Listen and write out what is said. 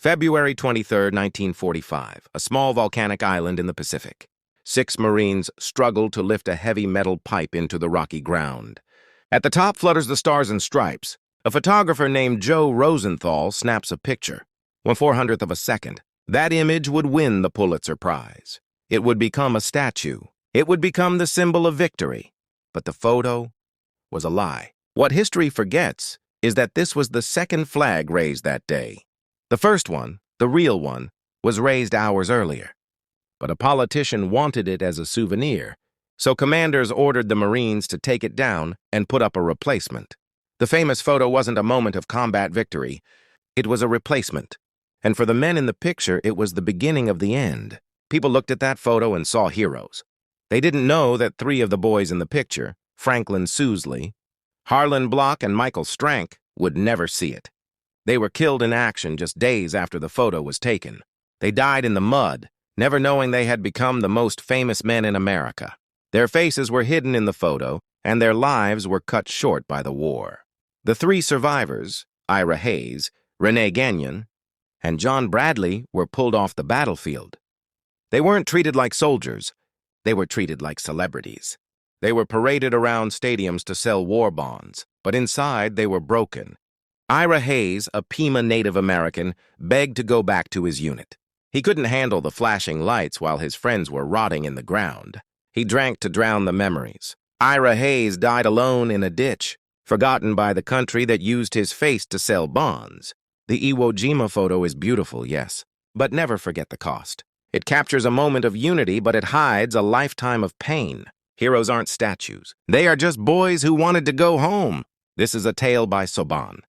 February 23, 1945, a small volcanic island in the Pacific. 6 Marines struggle to lift a heavy metal pipe into the rocky ground. At the top flutters the Stars and Stripes. A photographer named Joe Rosenthal snaps a picture. 1/400th of a second. That image would win the Pulitzer Prize. It would become a statue. It would become the symbol of victory. But the photo was a lie. What history forgets is that this was the second flag raised that day. The first one, the real one, was raised hours earlier. But a politician wanted it as a souvenir, so commanders ordered the Marines to take it down and put up a replacement. The famous photo wasn't a moment of combat victory. It was a replacement. And for the men in the picture, it was the beginning of the end. People looked at that photo and saw heroes. They didn't know that 3 of the boys in the picture, Franklin Sousley, Harlan Block, and Michael Strank, would never see it. They were killed in action just days after the photo was taken. They died in the mud, never knowing they had become the most famous men in America. Their faces were hidden in the photo, and their lives were cut short by the war. The 3 survivors, Ira Hayes, Rene Gagnon, and John Bradley, were pulled off the battlefield. They weren't treated like soldiers. They were treated like celebrities. They were paraded around stadiums to sell war bonds, but inside they were broken. Ira Hayes, a Pima Native American, begged to go back to his unit. He couldn't handle the flashing lights while his friends were rotting in the ground. He drank to drown the memories. Ira Hayes died alone in a ditch, forgotten by the country that used his face to sell bonds. The Iwo Jima photo is beautiful, yes, but never forget the cost. It captures a moment of unity, but it hides a lifetime of pain. Heroes aren't statues. They are just boys who wanted to go home. This is a tale by Soban.